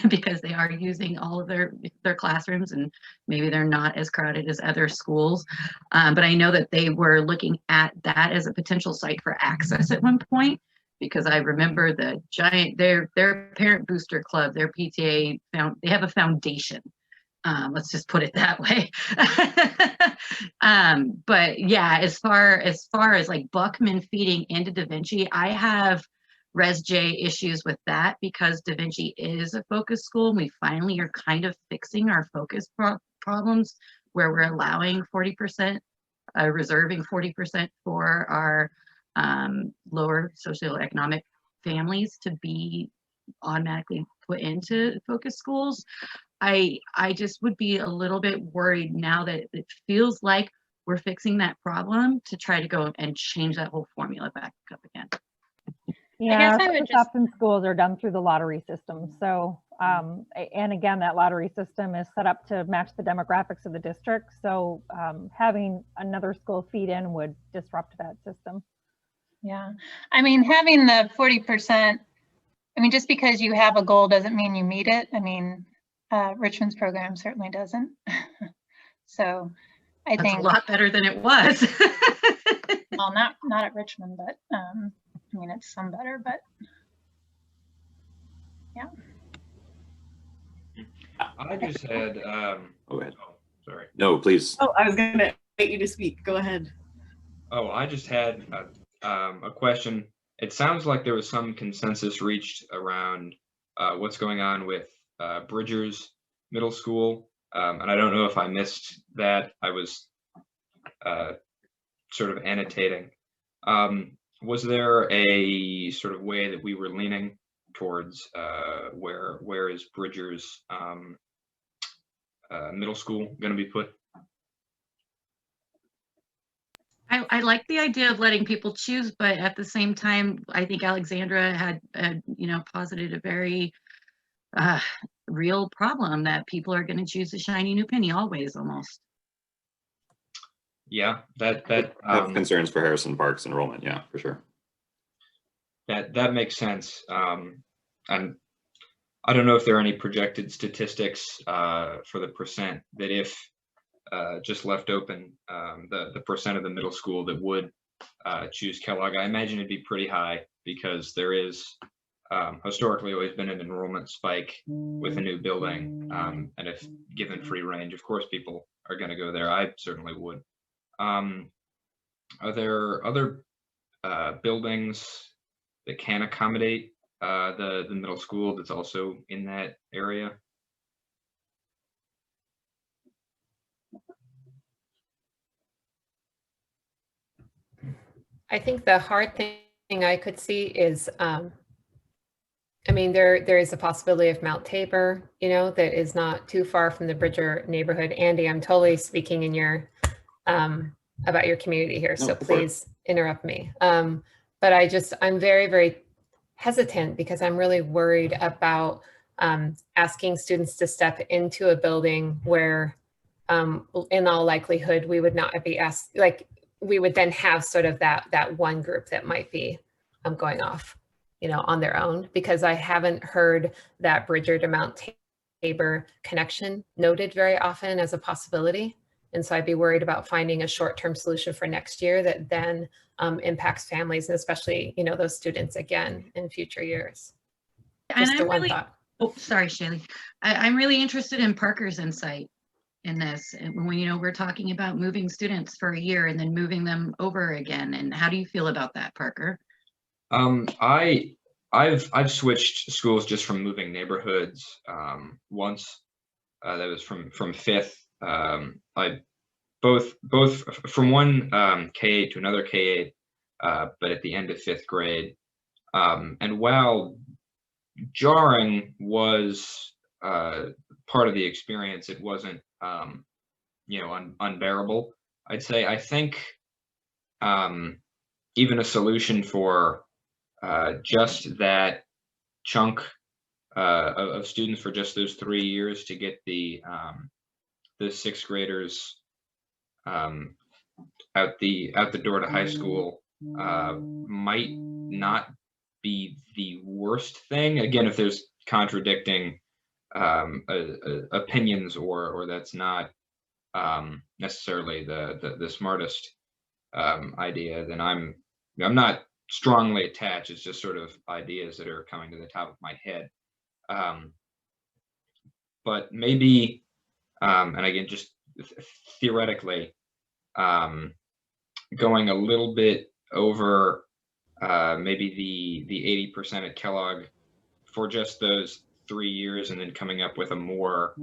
[SPEAKER 5] because they are using all of their classrooms, and maybe they're not as crowded as other schools. But I know that they were looking at that as a potential site for access at one point, because I remember the giant, their parent booster club, their PTA they have a foundation. Let's just put it that way. But yeah, as far as like Buckman feeding into Da Vinci, I have Res J issues with that, because Da Vinci is a focus school. We finally are kind of fixing our focus problems, where we're allowing 40%, reserving 40% for our lower socioeconomic families to be automatically put into focus schools. I just would be a little bit worried now that it feels like we're fixing that problem to try to go and change that whole formula back up again.
[SPEAKER 7] Yeah, often schools are done through the lottery system. So, and again, that lottery system is set up to match the demographics of the district. So having another school feed in would disrupt that system.
[SPEAKER 3] Yeah, I mean, having the 40%, I mean, just because you have a goal doesn't mean you meet it. I mean, Richmond's program certainly doesn't. So I think
[SPEAKER 5] a lot better than it was.
[SPEAKER 3] Well, not at Richmond, but I mean, it's some better, but yeah.
[SPEAKER 12] I just had,
[SPEAKER 6] Go ahead.
[SPEAKER 12] Oh, sorry.
[SPEAKER 6] No, please.
[SPEAKER 1] Oh, I was gonna get you to speak. Go ahead.
[SPEAKER 12] Oh, I just had a question. It sounds like there was some consensus reached around what's going on with Bridgers Middle School. And I don't know if I missed that. I was sort of annotating. Was there a sort of way that we were leaning towards where is Bridger's middle school going to be put?
[SPEAKER 5] I like the idea of letting people choose, but at the same time, I think Alexandra had posited a very real problem that people are going to choose a shiny new penny always, almost.
[SPEAKER 12] Yeah, that
[SPEAKER 6] have concerns for Harrison Park's enrollment. Yeah, for sure.
[SPEAKER 12] That makes sense. And I don't know if there are any projected statistics for the percent that if just left open, the percent of the middle school that would choose Kellogg. I imagine it'd be pretty high because there is historically always been an enrollment spike with a new building. And if given free range, of course, people are going to go there. I certainly would. Are there other buildings that can accommodate the middle school that's also in that area?
[SPEAKER 9] I think the hard thing I could see is, I mean, there is a possibility of Mount Tabor, that is not too far from the Bridger neighborhood. Andy, I'm totally speaking in your about your community here, so please interrupt me. But I'm very, very hesitant because I'm really worried about asking students to step into a building where, in all likelihood, we would not be asked, like, we would then have sort of that one group that might be going off, on their own, because I haven't heard that Bridger to Mount Tabor connection noted very often as a possibility. And so I'd be worried about finding a short-term solution for next year that then impacts families, and especially, those students again in future years. Just a one thought.
[SPEAKER 5] Oh, sorry, Shaylee. I'm really interested in Parker's insight in this. And when, we're talking about moving students for a year and then moving them over again. And how do you feel about that, Parker?
[SPEAKER 12] I've switched schools just from moving neighborhoods once. That was from fifth. I both from one K8 to another K8, but at the end of fifth grade. And while jarring was part of the experience, it wasn't unbearable. I'd say I think even a solution for just that chunk of students for just those 3 years to get the sixth graders out the door to high school might not be the worst thing. Again, if there's contradicting opinions or that's not necessarily the smartest idea, then I'm not strongly attached. It's just sort of ideas that are coming to the top of my head. But maybe, and again, just theoretically, going a little bit over maybe the 80% at Kellogg for just those 3 years, and then coming up with a more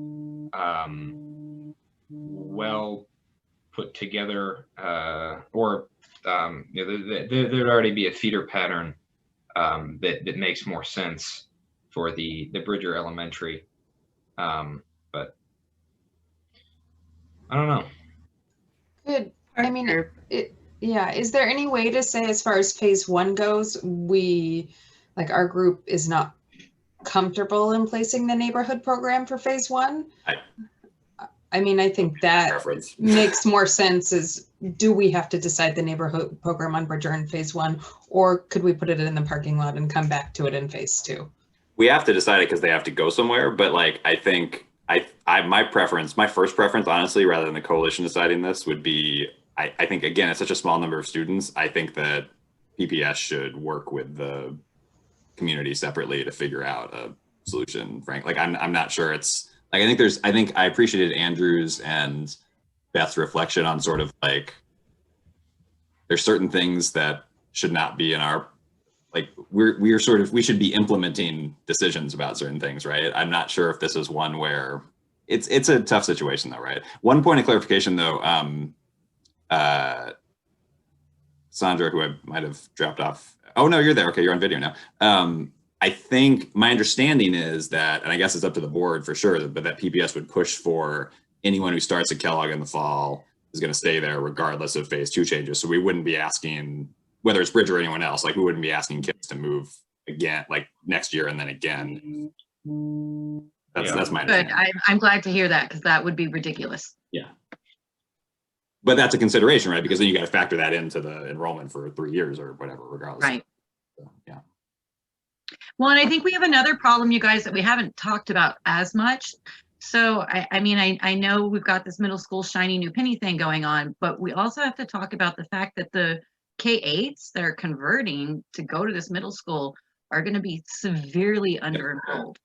[SPEAKER 12] well put together or there'd already be a feeder pattern that makes more sense for the Bridger Elementary. But I don't know.
[SPEAKER 2] Good. I mean, yeah. Is there any way to say, as far as phase one goes, our group is not comfortable in placing the neighborhood program for phase one? I mean, I think that makes more sense. Do we have to decide the neighborhood program on Bridger in phase one, or could we put it in the parking lot and come back to it in phase two?
[SPEAKER 6] We have to decide it because they have to go somewhere. But I think my first preference, honestly, rather than the coalition deciding this, would be, I think, again, it's such a small number of students. I think that PPS should work with the community separately to figure out a solution. Frank, I'm not sure it's. I think I appreciated Andrew's and Beth's reflection on sort of there's certain things that should not be in our, we should be implementing decisions about certain things, right? I'm not sure if this is one where it's a tough situation though, right? One point of clarification though, Sandra, who I might have dropped off. Oh, no, you're there. Okay, you're on video now. I think my understanding is that, and I guess it's up to the board for sure, but that PPS would push for anyone who starts at Kellogg in the fall is going to stay there regardless of phase 2 changes. So we wouldn't be asking, whether it's Bridge or anyone else, like we wouldn't be asking kids to move again, like next year and then again. That's my
[SPEAKER 5] Good.
[SPEAKER 6] understanding.
[SPEAKER 5] I'm glad to hear that, because that would be ridiculous.
[SPEAKER 6] Yeah. But that's a consideration, right? Because then you got to factor that into the enrollment for 3 years or whatever, regardless.
[SPEAKER 5] Right.
[SPEAKER 6] So, yeah.
[SPEAKER 5] Well, and I think we have another problem, you guys, that we haven't talked about as much. So, I mean, I know we've got this middle school shiny new penny thing going on, but we also have to talk about the fact that the K-8s that are converting to go to this middle school are going to be severely under-enrolled.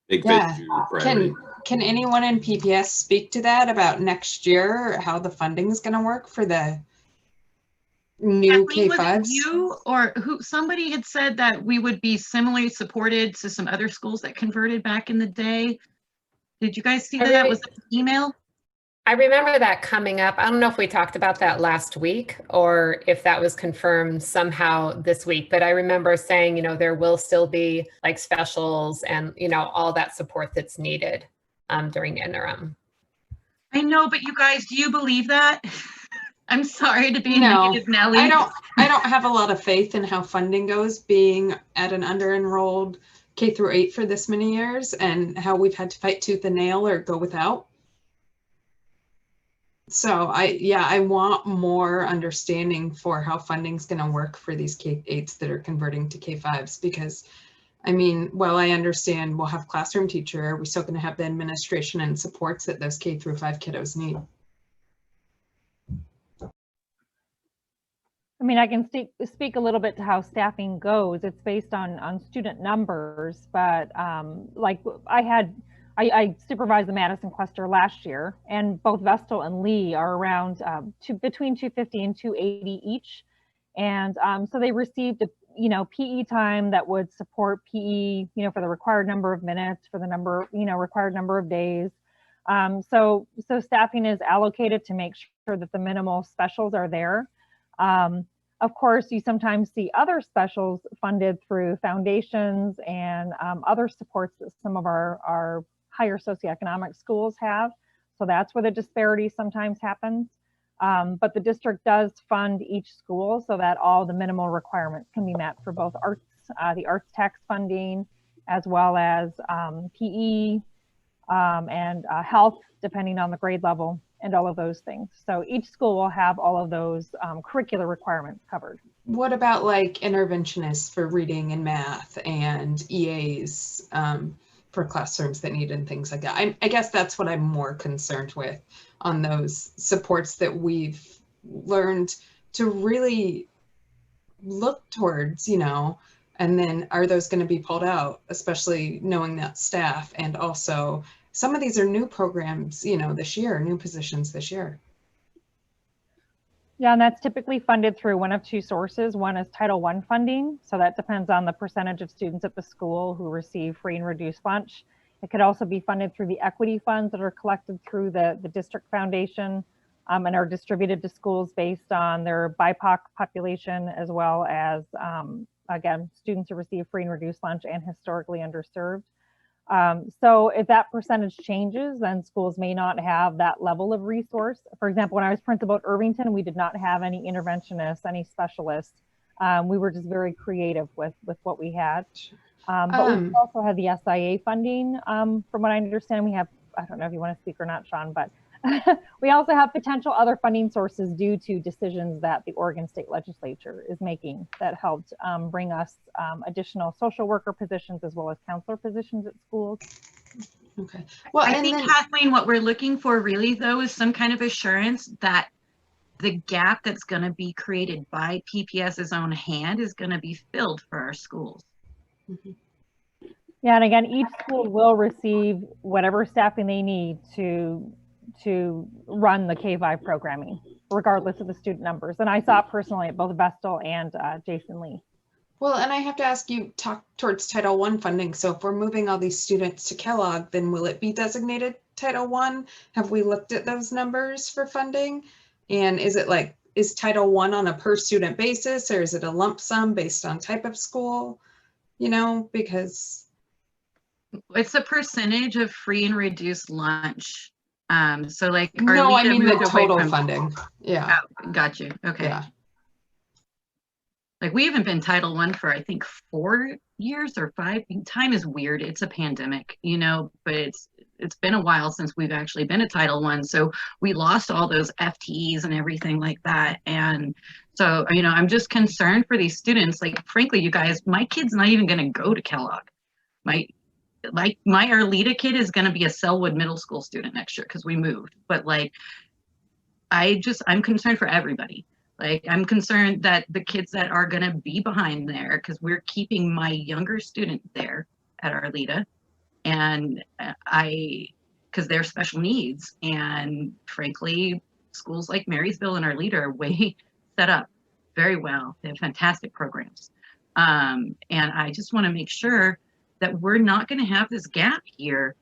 [SPEAKER 6] Big
[SPEAKER 2] Yeah.
[SPEAKER 6] phase 2 priority.
[SPEAKER 2] Can anyone in PPS speak to that about next year, how the funding is going to work for the new
[SPEAKER 5] Kathleen, was it
[SPEAKER 2] K5s?
[SPEAKER 5] you or who? Somebody had said that we would be similarly supported to some other schools that converted back in the day. Did you guys see that? Was that an email?
[SPEAKER 9] I remember that coming up. I don't know if we talked about that last week or if that was confirmed somehow this week, but I remember saying, you know, there will still be like specials and, you know, all that support that's needed during the interim.
[SPEAKER 5] I know, but you guys, do you believe that? I'm sorry to be
[SPEAKER 2] No,
[SPEAKER 5] negative, Nellie.
[SPEAKER 2] I don't have a lot of faith in how funding goes, being at an under-enrolled K through 8 for this many years, and how we've had to fight tooth and nail or go without. So I want more understanding for how funding's going to work for these K-8s that are converting to K-5s, because I mean, while I understand we'll have classroom teacher, we're still going to have the administration and supports that those K through 5 kiddos need.
[SPEAKER 7] I mean, I can speak a little bit to how staffing goes. It's based on student numbers, but like I supervised the Madison cluster last year, and both Vestal and Lee are around between 250 and 280 each. And so they received PE time that would support PE, for the required number of minutes, for the required number of days. So staffing is allocated to make sure that the minimal specials are there. Of course, you sometimes see other specials funded through foundations and other supports that some of our higher socioeconomic schools have. So that's where the disparity sometimes happens. But the district does fund each school so that all the minimal requirements can be met for both arts, the arts tax funding, as well as PE and health, depending on the grade level, and all of those things. So each school will have all of those curricular requirements covered.
[SPEAKER 2] What about like interventionists for reading and math and EAs for classrooms that need and things like that? I guess that's what I'm more concerned with on those supports that we've learned to really look towards, and then are those going to be pulled out, especially knowing that staff, and also some of these are new programs, this year, new positions this year.
[SPEAKER 7] Yeah, and that's typically funded through one of two sources. One is Title I funding. So that depends on the percentage of students at the school who receive free and reduced lunch. It could also be funded through the equity funds that are collected through the district foundation and are distributed to schools based on their BIPOC population, as well as, again, students who receive free and reduced lunch and historically underserved. So if that percentage changes, then schools may not have that level of resource. For example, when I was principal at Irvington, we did not have any interventionists, any specialists. We were just very creative with what we had. But we also had the SIA funding. From what I understand, we have, I don't know if you want to speak or not, Sean, but we also have potential other funding sources due to decisions that the Oregon State Legislature is making that helped bring us additional social worker positions as well as counselor positions at schools.
[SPEAKER 2] Okay. Well,
[SPEAKER 5] I think, Kathleen, what we're looking for really, though, is some kind of assurance that the gap that's going to be created by PPS's own hand is going to be filled for our schools.
[SPEAKER 2] Mm-hmm.
[SPEAKER 7] Yeah, and again, each school will receive whatever staffing they need to run the K-5 programming, regardless of the student numbers. And I saw it personally at both Vestal and Jason Lee.
[SPEAKER 2] Well, and I have to ask you, talk towards Title I funding. So if we're moving all these students to Kellogg, then will it be designated Title I? Have we looked at those numbers for funding? And is it like, is Title I on a per student basis, or is it a lump sum based on type of school? You know, because
[SPEAKER 5] It's a percentage of free and reduced lunch. So like our
[SPEAKER 2] no, I
[SPEAKER 5] LEDA
[SPEAKER 2] mean the
[SPEAKER 5] moved away
[SPEAKER 2] total
[SPEAKER 5] from-
[SPEAKER 2] funding. Yeah.
[SPEAKER 5] Oh, got you. Okay.
[SPEAKER 2] Yeah.
[SPEAKER 5] Like we haven't been Title I for I think 4 years or 5. Time is weird. It's a pandemic, you know, but it's been a while since we've actually been a Title I. So we lost all those FTEs and everything like that. And so, you know, I'm just concerned for these students. Like, frankly, you guys, my kid's not even going to go to Kellogg. My Arleta kid is going to be a Selwood Middle School student next year because we moved. But like, I'm concerned for everybody. Like, I'm concerned that the kids that are going to be behind there, because we're keeping my younger student there at Arleta, and because they're special needs, and frankly, schools like Marysville and Arleta are way set up very well. They have fantastic programs, and I just want to make sure that we're not going to have this gap here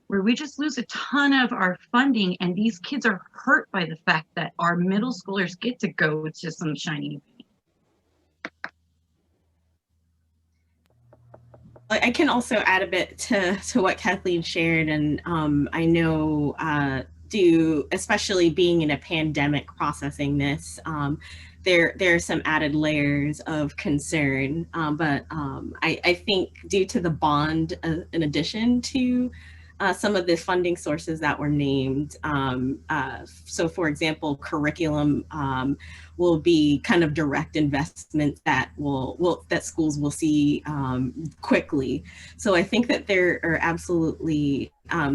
[SPEAKER 5] where we just lose a ton of our funding, and these kids are hurt by the fact that our middle schoolers get to go to some shiny new penny.
[SPEAKER 1] I can also add a bit to what Kathleen shared, and I know especially being in a pandemic processing this, there are some added layers of concern, but I think due to the bond, in addition to some of the funding sources that were named. So for example, curriculum will be kind of direct investment that that schools will see quickly. So I think that there are absolutely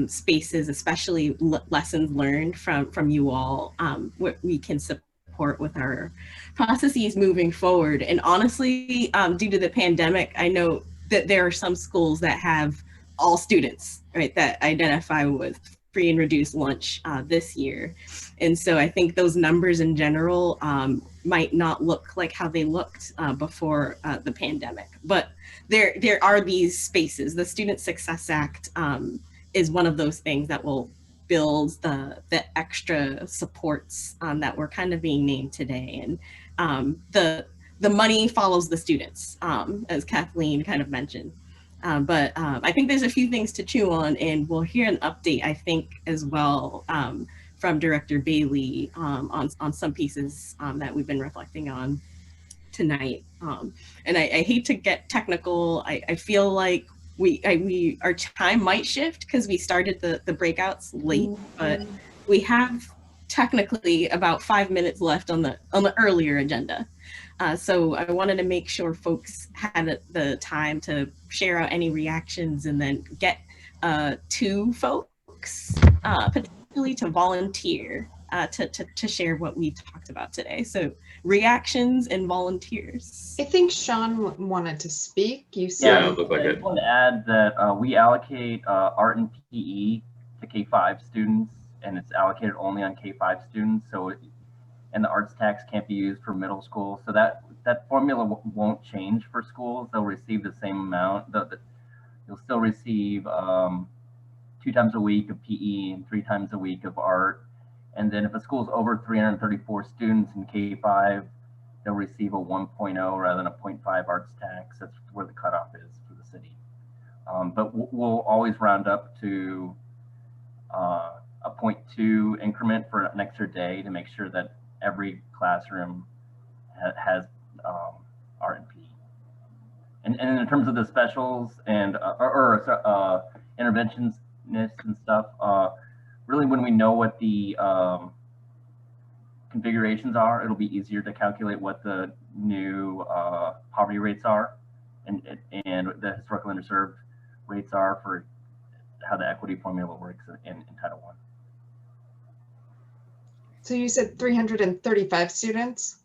[SPEAKER 1] spaces, especially lessons learned from you all, what we can support with our processes moving forward. And honestly, due to the pandemic, I know that there are some schools that have all students, right, that identify with free and reduced lunch this year. And so I think those numbers in general might not look like how they looked before the pandemic, but there are these spaces. The Student Success Act is one of those things that will build the extra supports that were kind of being named today. And the money follows the students, as Kathleen kind of mentioned. But I think there's a few things to chew on, and we'll hear an update, I think, as well from Director Bailey on some pieces that we've been reflecting on tonight. And I hate to get technical. I feel like our time might shift because we started the breakouts late, but we have technically about 5 minutes left on the earlier agenda. So I wanted to make sure folks had the time to share out any reactions and then get 2 folks potentially to volunteer to share what we talked about today. So reactions and volunteers.
[SPEAKER 2] I think Sean wanted to speak. You said.
[SPEAKER 6] Yeah, it looked like
[SPEAKER 13] I
[SPEAKER 6] it.
[SPEAKER 13] just want to add that we allocate art and PE to K-5 students, and it's allocated only on K-5 students. So and the arts tax can't be used for middle school. So that formula won't change for schools. They'll receive the same amount. You'll still receive 2 times a week of PE and 3 times a week of art. And then if a school's over 334 students in K-5, they'll receive a 1.0 rather than a 0.5 arts tax. That's where the cutoff is for the city. But we'll always round up to a 0.2 increment for an extra day to make sure that every classroom has art and PE. And in terms of the specials and interventionists and stuff, really when we know what the configurations are, it'll be easier to calculate what the new poverty rates are and the historical underserved rates are for how the equity formula works in Title I.
[SPEAKER 2] So you said 335 students?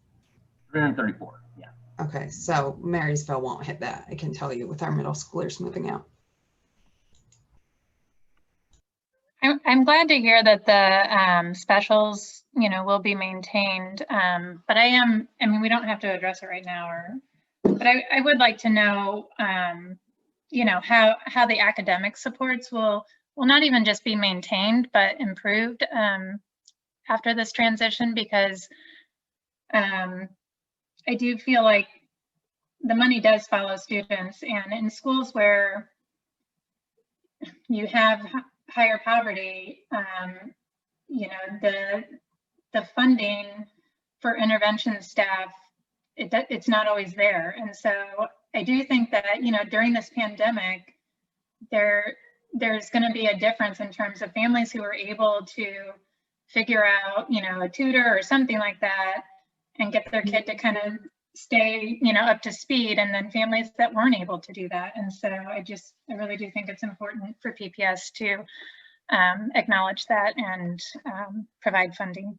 [SPEAKER 13] 334, yeah.
[SPEAKER 2] Okay, so Marysville won't hit that. I can tell you with our middle schoolers moving out.
[SPEAKER 3] I'm glad to hear that the specials, will be maintained. But I mean, we don't have to address it right now, but I would like to know, how the academic supports will not even just be maintained, but improved after this transition, because I do feel like the money does follow students, and in schools where you have higher poverty, you know, the funding for intervention staff, it's not always there. And so I do think that, you know, during this pandemic, there's going to be a difference in terms of families who are able to figure out, you know, a tutor or something like that and get their kid to kind of stay, you know, up to speed, and then families that weren't able to do that. And so I really do think it's important for PPS to acknowledge that and provide funding.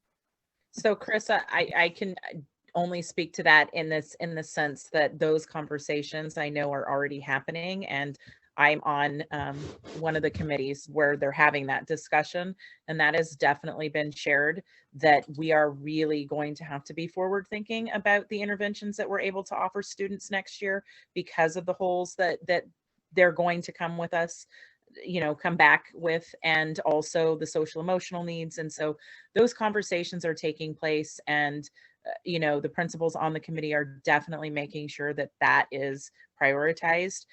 [SPEAKER 8] So Chris, I can only speak to that in the sense that those conversations I know are already happening, and I'm on one of the committees where they're having that discussion, and that has definitely been shared, that we are really going to have to be forward thinking about the interventions that we're able to offer students next year because of the holes that they're going to come with us, you know, come back with, and also the social emotional needs. And so those conversations are taking place, and you know, the principals on the committee are definitely making sure that that is prioritized.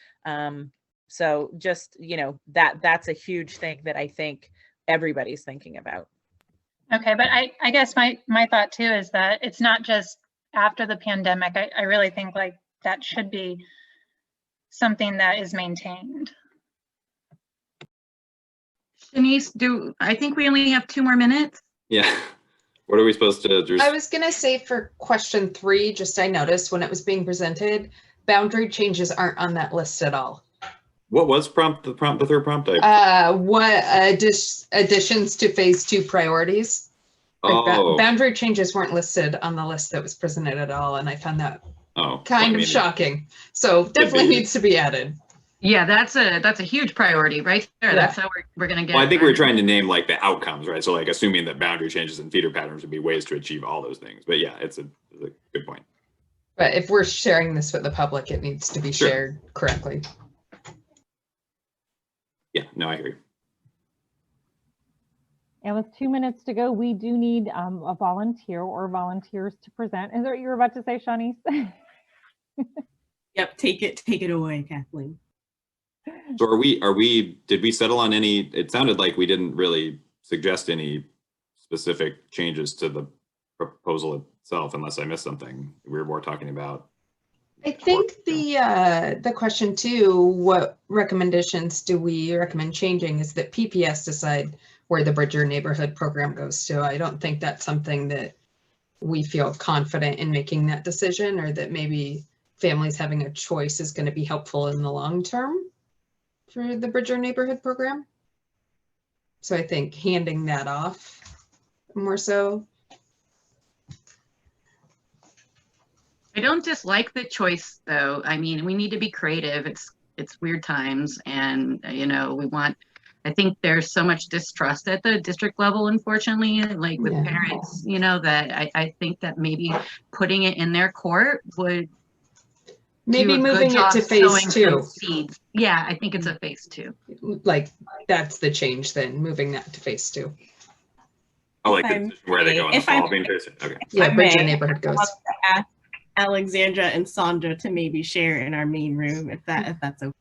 [SPEAKER 8] So just, you know, that's a huge thing that I think everybody's thinking about.
[SPEAKER 3] Okay, but I guess my thought too is that it's not just after the pandemic. I really think like that should be something that is maintained.
[SPEAKER 5] Shanice, I think we only have 2 more minutes?
[SPEAKER 6] Yeah. What are we supposed to do?
[SPEAKER 2] I was gonna say for question 3, just I noticed when it was being presented, boundary changes aren't on that list at all.
[SPEAKER 6] What was the third prompt?
[SPEAKER 2] What additions to phase 2 priorities? Like boundary changes weren't listed on the list that was presented at all, and I found that kind of shocking. So definitely needs to be added.
[SPEAKER 5] Yeah, that's a huge priority right there. Yeah. That's how we're going to get.
[SPEAKER 6] Well, I think we're trying to name like the outcomes, right? So like assuming that boundary changes and feeder patterns would be ways to achieve all those things. But yeah, it's a good point.
[SPEAKER 2] But if we're sharing this with the public, it needs to be shared correctly.
[SPEAKER 6] Yeah, no, I agree.
[SPEAKER 7] And with 2 minutes to go, we do need a volunteer or volunteers to present. Is that what you were about to say, Shanice?
[SPEAKER 1] Yep, take it away, Kathleen.
[SPEAKER 6] So did we settle on any, it sounded like we didn't really suggest any specific changes to the proposal itself, unless I missed something. We were more talking about.
[SPEAKER 2] I think the question too, what recommendations do we recommend changing, is that PPS decide where the Bridger neighborhood program goes to. I don't think that's something that we feel confident in making that decision, or that maybe families having a choice is going to be helpful in the long term for the Bridger neighborhood program. So I think handing that off more so.
[SPEAKER 5] I don't dislike the choice though. I mean, we need to be creative. It's weird times, and you know, I think there's so much distrust at the district level, unfortunately, like with parents, you know, that I think that maybe putting it in their court would
[SPEAKER 2] maybe moving it to phase 2.
[SPEAKER 5] Yeah, I think it's a phase 2.
[SPEAKER 2] Like that's the change then, moving that to phase 2.
[SPEAKER 6] Oh, like where they go in the evolving phase. Okay.
[SPEAKER 2] Yeah, Bridger neighborhood goes.
[SPEAKER 1] Alexandra and Sandra to maybe share in our main room, if that's okay.